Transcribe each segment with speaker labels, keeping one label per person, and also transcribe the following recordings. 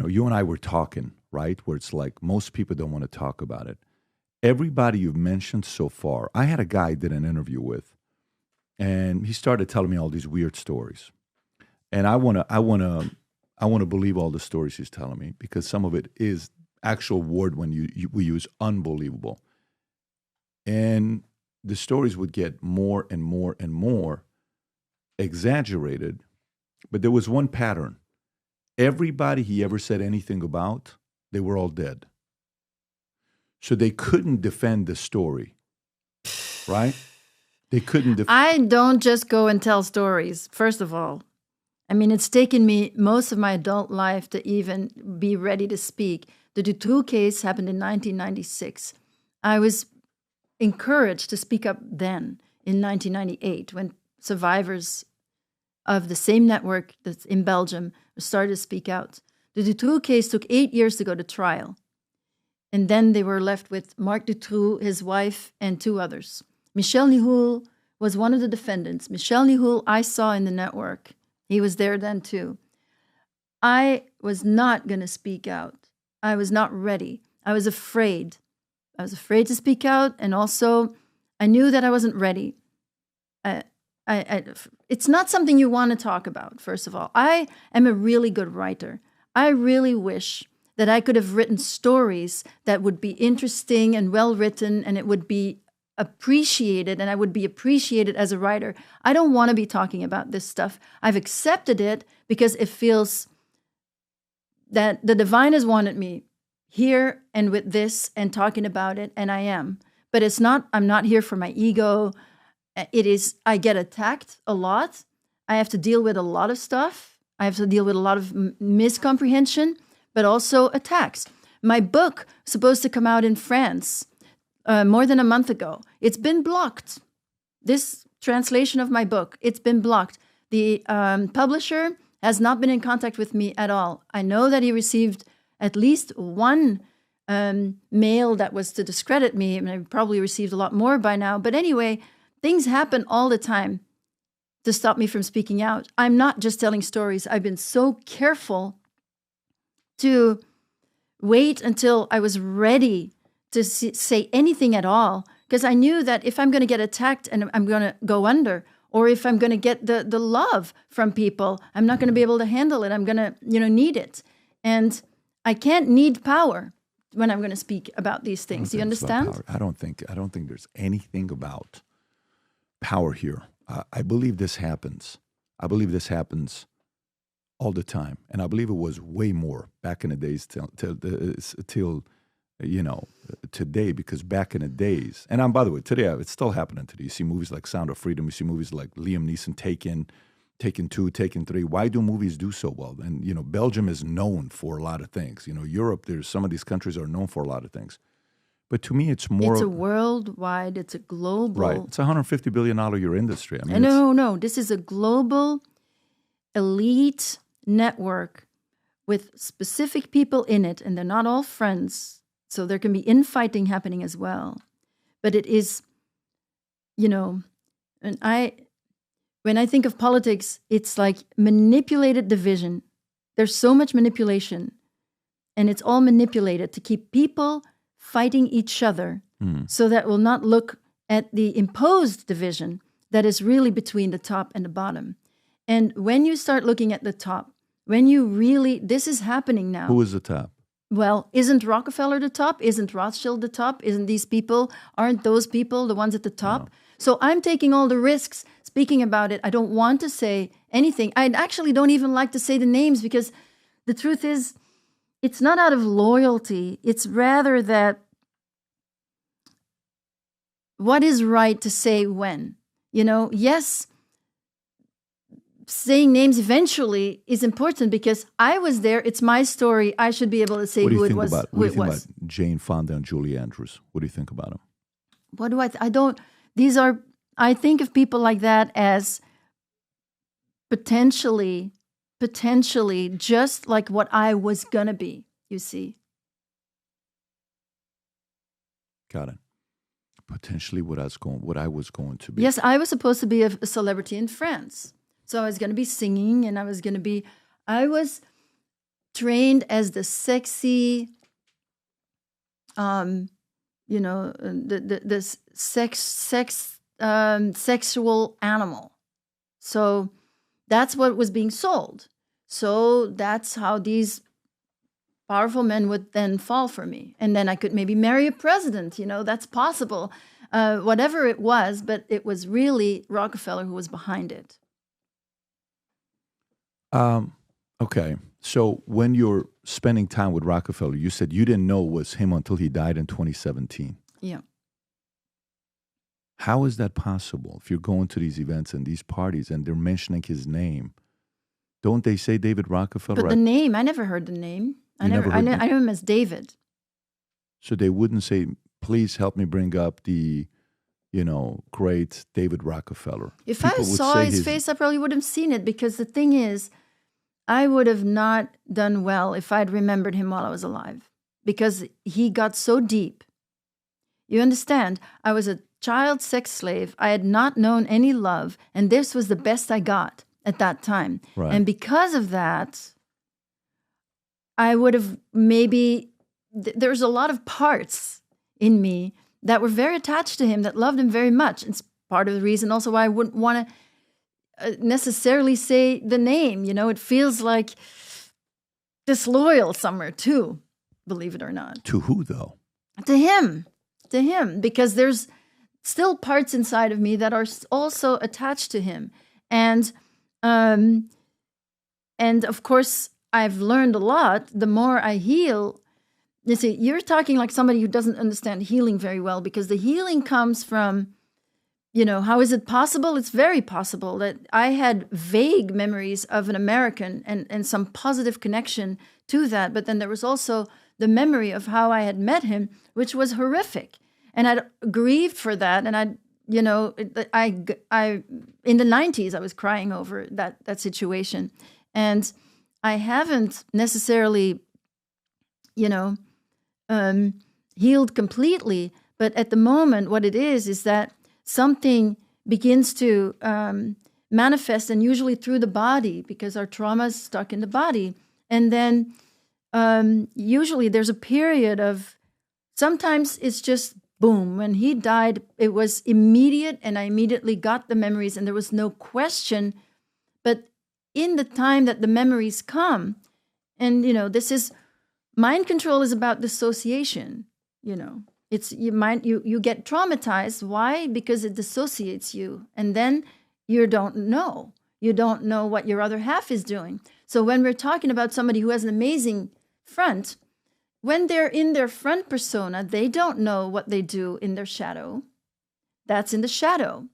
Speaker 1: you and I were talking, right? Where it's like most people don't want to talk about it. Everybody you've mentioned so far, I had a guy I did an interview with, and he started telling me all these weird stories. And I want to believe all the stories he's telling me, because some of it is actual word when we use unbelievable. And the stories would get more and more and more exaggerated. But there was one pattern. Everybody he ever said anything about, they were all dead. So they couldn't defend the story, right? They couldn't
Speaker 2: I don't just go and tell stories, first of all. I mean, it's taken me most of my adult life to even be ready to speak. The Dutroux case happened in 1996. I was encouraged to speak up then in 1998 when survivors of the same network that's in Belgium started to speak out. The Dutroux case took 8 years to go to trial. And then they were left with Marc Dutroux, his wife, and 2 others. Michel Nihoul was one of the defendants. Michel Nihoul I saw in the network. He was there then too. I was not going to speak out. I was not ready. I was afraid. I was afraid to speak out, and also I knew that I wasn't ready. It's not something you want to talk about, first of all. I am a really good writer. I really wish that I could have written stories that would be interesting and well written, and it would be appreciated, and I would be appreciated as a writer. I don't want to be talking about this stuff. I've accepted it because it feels that the divine has wanted me here and with this and talking about it, and I am. But it's not, I'm not here for my ego. It is, I get attacked a lot. I have to deal with a lot of stuff. I have to deal with a lot of miscomprehension, but also attacks. My book was supposed to come out in France more than a month ago. It's been blocked. This translation of my book, it's been blocked. The publisher has not been in contact with me at all. I know that he received at least one mail that was to discredit me, and I probably received a lot more by now. But anyway, things happen all the time to stop me from speaking out. I'm not just telling stories. I've been so careful to wait until I was ready to say anything at all, because I knew that if I'm going to get attacked and I'm going to go under, or if I'm going to get the love from people, I'm not going to be able to handle it. I'm going to, need it. And I can't need power when I'm going to speak about these things. Do you understand?
Speaker 1: I don't think there's anything about power here. I believe this happens. I believe this happens all the time. And I believe it was way more back in the days till today, because back in the days, and by the way, today it's still happening today. You see movies like Sound of Freedom. You see movies like Liam Neeson, Taken 2, Taken 3. Why do movies do so well? And, Belgium is known for a lot of things. Europe, there's some of these countries are known for a lot of things. But to me, it's more...
Speaker 2: It's a worldwide, it's a global...
Speaker 1: Right. It's a $150 billion a year industry. I mean,
Speaker 2: no. This is a global elite network with specific people in it, and they're not all friends. So there can be infighting happening as well. But it is, and when I think of politics, it's like manipulated division. There's so much manipulation, and it's all manipulated to keep people fighting each other, so that will not look at the imposed division that is really between the top and the bottom. And when you start looking at the top, this is happening now.
Speaker 1: Who is the top?
Speaker 2: Well, isn't Rockefeller the top? Isn't Rothschild the top? Aren't those people the ones at the top? No. So I'm taking all the risks speaking about it. I don't want to say anything. I actually don't even like to say the names, because the truth is, it's not out of loyalty. It's rather that what is right to say when. Yes, saying names eventually is important because I was there. It's my story. I should be able to say who it was.
Speaker 1: What do you think about Jane Fonda and Julie Andrews? What do you think about them?
Speaker 2: What do I think of people like that as potentially just like what I was going to be, you see.
Speaker 1: Got it. Potentially what I was going to be.
Speaker 2: Yes, I was supposed to be a celebrity in France. So I was going to be singing, and I was trained as the sexy, the sexual animal. So that's what was being sold. So that's how these powerful men would then fall for me. And then I could maybe marry a president, that's possible. Whatever it was, but it was really Rockefeller who was behind it.
Speaker 1: Okay. So when you're spending time with Rockefeller, you said you didn't know it was him until he died in 2017.
Speaker 2: Yeah.
Speaker 1: How is that possible? If you're going to these events and these parties and they're mentioning his name, don't they say David Rockefeller?
Speaker 2: But the name, I never heard the name. I knew him as David.
Speaker 1: So they wouldn't say, please help me bring up the, great David Rockefeller.
Speaker 2: If I saw his face, I probably would have seen it, because the thing is, I would have not done well if I'd remembered him while I was alive, because he got so deep. You understand? I was a child sex slave. I had not known any love, and this was the best I got at that time.
Speaker 1: Right.
Speaker 2: And because of that, I would have maybe, there's a lot of parts in me that were very attached to him, that loved him very much. It's part of the reason also why I wouldn't want to necessarily say the name. It feels like disloyal somewhere too, believe it or not.
Speaker 1: To who, though?
Speaker 2: To him, because there's still parts inside of me that are also attached to him. And of course, I've learned a lot. The more I heal, you see, you're talking like somebody who doesn't understand healing very well, because the healing comes from, how is it possible? It's very possible that I had vague memories of an American and some positive connection to that. But then there was also the memory of how I had met him, which was horrific. And I'd grieved for that. And I in the 90s, I was crying over that situation. And I haven't necessarily, healed completely. But at the moment, what it is that something begins to manifest, and usually through the body, because our trauma is stuck in the body. And then usually there's a period of, sometimes it's just boom. When he died, it was immediate, and I immediately got the memories, and there was no question. But in the time that the memories come, and this is, mind control is about dissociation. It's you get traumatized. Why? Because it dissociates you, and then you don't know what your other half is doing. So when we're talking about somebody who has an amazing front, when they're in their front persona, they don't know what they do in their shadow. That's in the shadow.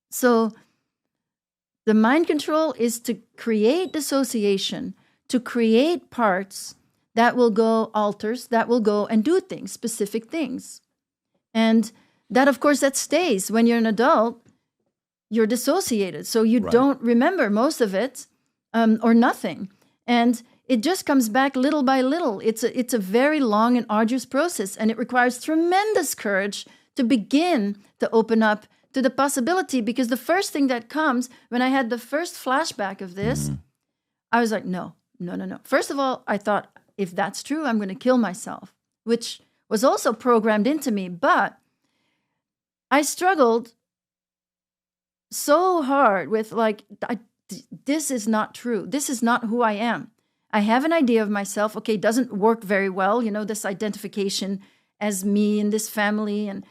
Speaker 2: So the mind control is to create dissociation, to create parts that will go, alters, that will go and do things, specific things. And that, of course, that stays. When you're an adult, you're dissociated. So you don't remember most of it or nothing. And it just comes back little by little. It's a very long and arduous process, and it requires tremendous courage to begin to open up to the possibility, because the first thing that comes, when I had the first flashback of this, I was like, no. First of all, I thought, if that's true, I'm going to kill myself, which was also programmed into me. But I struggled so hard with this is not true. This is not who I am. I have an idea of myself. Okay, it doesn't work very well, this identification as me in this family. And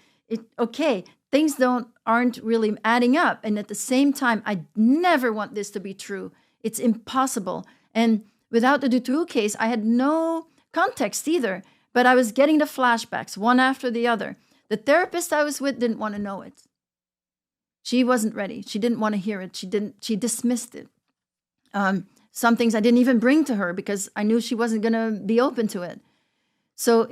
Speaker 2: things aren't really adding up. And at the same time, I never want this to be true. It's impossible. And without the Dutroux case, I had no context either, but I was getting the flashbacks one after the other. The therapist I was with didn't want to know it. She wasn't ready. She didn't want to hear it. She dismissed it. Some things I didn't even bring to her because I knew she wasn't going to be open to it. So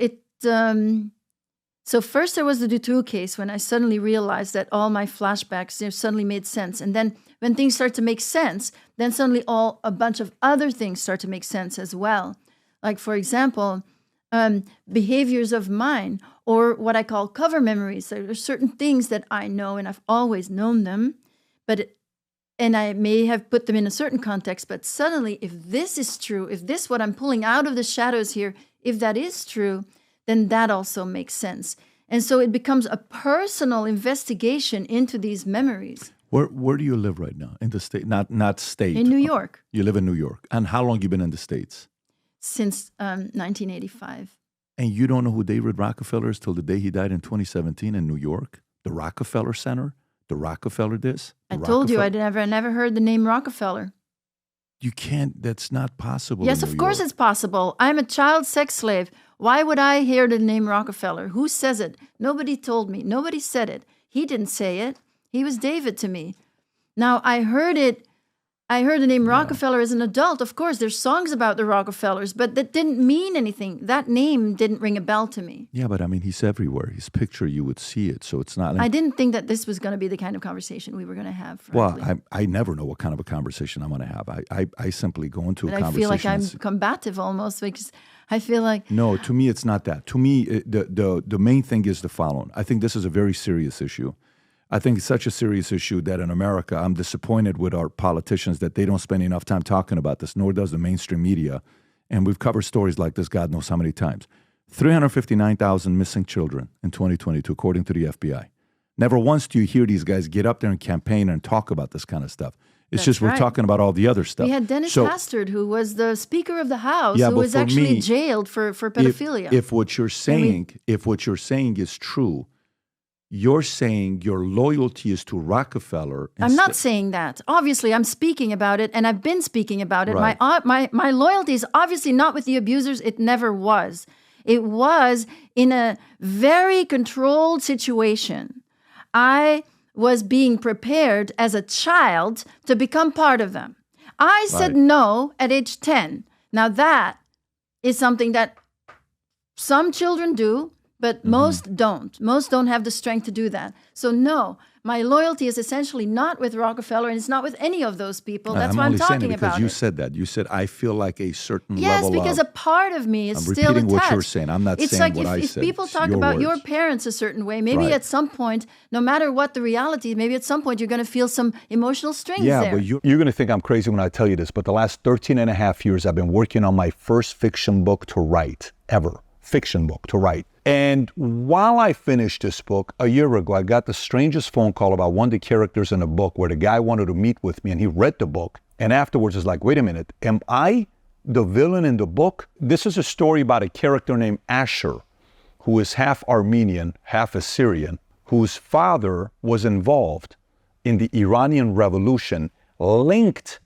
Speaker 2: so first there was the Dutroux case, when I suddenly realized that all my flashbacks suddenly made sense. And then when things start to make sense, then suddenly a bunch of other things start to make sense as well. Like, for example, behaviors of mine, or what I call cover memories. There are certain things that I know, and I've always known them, but and I may have put them in a certain context, but suddenly, if this is true, if this, what I'm pulling out of the shadows here, if that is true, then that also makes sense. And so it becomes a personal investigation into these memories.
Speaker 1: Where do you live right now? In the state? Not state.
Speaker 2: In New York.
Speaker 1: You live in New York. And how long you been in the States?
Speaker 2: Since 1985.
Speaker 1: And you don't know who David Rockefeller is till the day he died in 2017 in New York? The Rockefeller Center? The Rockefeller this?
Speaker 2: I told you I never heard the name Rockefeller.
Speaker 1: You can't, that's not possible.
Speaker 2: Yes, of course it's possible. I'm a child sex slave. Why would I hear the name Rockefeller? Who says it? Nobody told me. Nobody said it. He didn't say it. He was David to me. Now, I heard the name Rockefeller as an adult. Of course, there's songs about the Rockefellers, but that didn't mean anything. That name didn't ring a bell to me.
Speaker 1: Yeah, but I mean, he's everywhere. His picture, you would see it. So it's not like...
Speaker 2: I didn't think that this was going to be the kind of conversation we were going to have, frankly.
Speaker 1: Well, I never know what kind of a conversation I'm going to have. I simply go into a conversation.
Speaker 2: I feel like I'm combative almost because I feel like...
Speaker 1: No, to me, it's not that. To me, the main thing is the following. I think this is a very serious issue. I think it's such a serious issue that in America, I'm disappointed with our politicians that they don't spend enough time talking about this, nor does the mainstream media. And we've covered stories like this, God knows how many times. 359,000 missing children in 2022, according to the FBI. Never once do you hear these guys get up there and campaign and talk about this kind of stuff. It's just we're talking about all the other stuff.
Speaker 2: We had Dennis Hastert, who was the Speaker of the House, who was actually jailed for pedophilia.
Speaker 1: If what you're saying is true, you're saying your loyalty is to Rockefeller.
Speaker 2: I'm not saying that. Obviously, I'm speaking about it, and I've been speaking about it.
Speaker 1: Right.
Speaker 2: My loyalty is obviously not with the abusers. It never was. It was in a very controlled situation. I was being prepared as a child to become part of them. I said no at age 10. Now that is something that some children do, but most don't. Most don't have the strength to do that. So no, my loyalty is essentially not with Rockefeller, and it's not with any of those people. That's why I'm talking about it.
Speaker 1: You said that. You said, I feel like a certain level
Speaker 2: Yes, because a part of me is still attached.
Speaker 1: I'm repeating what you're saying. I'm not saying what I said.
Speaker 2: It's like if people talk about your parents a certain way, maybe at some point, no matter what the reality, maybe at some point you're going to feel some emotional strings there.
Speaker 3: Yeah, but you're going to think I'm crazy when I tell you this, but the last 13 and a half years, I've been working on my first fiction book to write, ever. Fiction book to write. And while I finished this book, a year ago, I got the strangest phone call about one of the characters in the book where the guy wanted to meet with me, and he read the book. And afterwards, it's like, wait a minute, am I the villain in the book? This is a story about a character named Asher, who is half Armenian, half Assyrian, whose father was involved in the Iranian Revolution, linked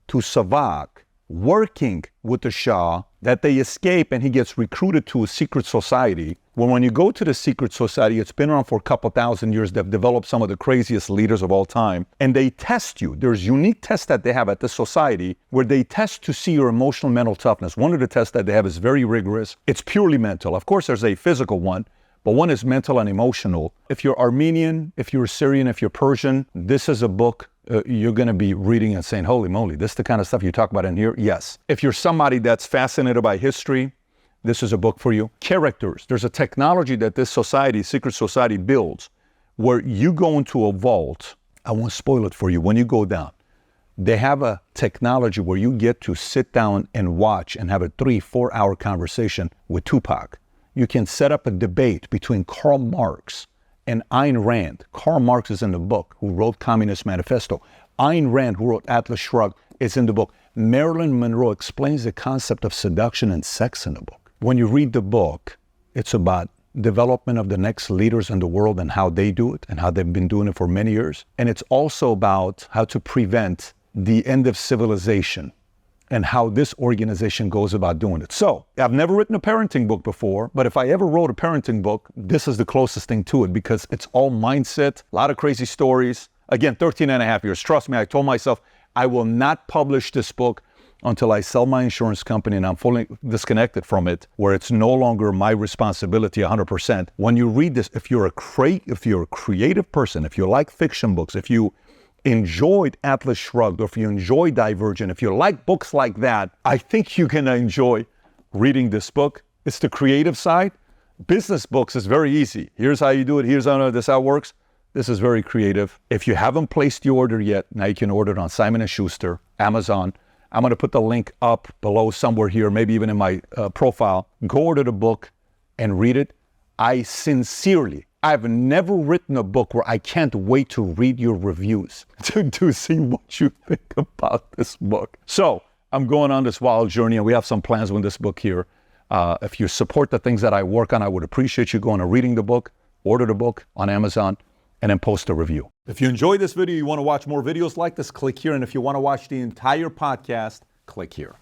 Speaker 3: to Savak, working with the Shah, that they escape, and he gets recruited to a secret society. Well, when you go to the secret society, it's been around for a couple thousand years. They've developed some of the craziest leaders of all time, and they test you. There's unique tests that they have at this society where they test to see your emotional mental toughness. One of the tests that they have is very rigorous. It's purely mental. Of course, there's a physical one, but one is mental and emotional. If you're Armenian, if you're Syrian, if you're Persian, this is a book you're going to be reading and saying, holy moly, this is the kind of stuff you talk about in here? Yes. If you're somebody that's fascinated by history, this is a book for you. Characters. There's a technology that this society, secret society, builds where you go into a vault. I won't spoil it for you. When you go down, they have a technology where you get to sit down and watch and have a 3-4 hour conversation with Tupac. You can set up a debate between Karl Marx and Ayn Rand. Karl Marx is in the book, who wrote Communist Manifesto. Ayn Rand, who wrote Atlas Shrugged, is in the book. Marilyn Monroe explains the concept of seduction and sex in the book. When you read the book, it's about development of the next leaders in the world and how they do it and how they've been doing it for many years. And it's also about how to prevent the end of civilization and how this organization goes about doing it. So, I've never written a parenting book before, but if I ever wrote a parenting book, this is the closest thing to it because it's all mindset, a lot of crazy stories. Again, 13 and a half years. Trust me, I told myself I will not publish this book until I sell my insurance company and I'm fully disconnected from it, where it's no longer my responsibility 100%. When you read this, if you're a creative person, if you like fiction books, if you enjoyed Atlas Shrugged, or if you enjoy Divergent, if you like books like that, I think you're going to enjoy reading this book. It's the creative side. Business books is very easy. Here's how you do it. Here's how it works. This is very creative. If you haven't placed your order yet, now you can order it on Simon & Schuster, Amazon. I'm going to put the link up below somewhere here, maybe even in my profile. Go order the book and read it. I've never written a book where I can't wait to read your reviews to see what you think about this book. So I'm going on this wild journey, and we have some plans with this book here. If you support the things that I work on, I would appreciate you going and reading the book, order the book on Amazon, and then post a review. If you enjoyed this video, you want to watch more videos like this, click here. And if you want to watch the entire podcast, click here.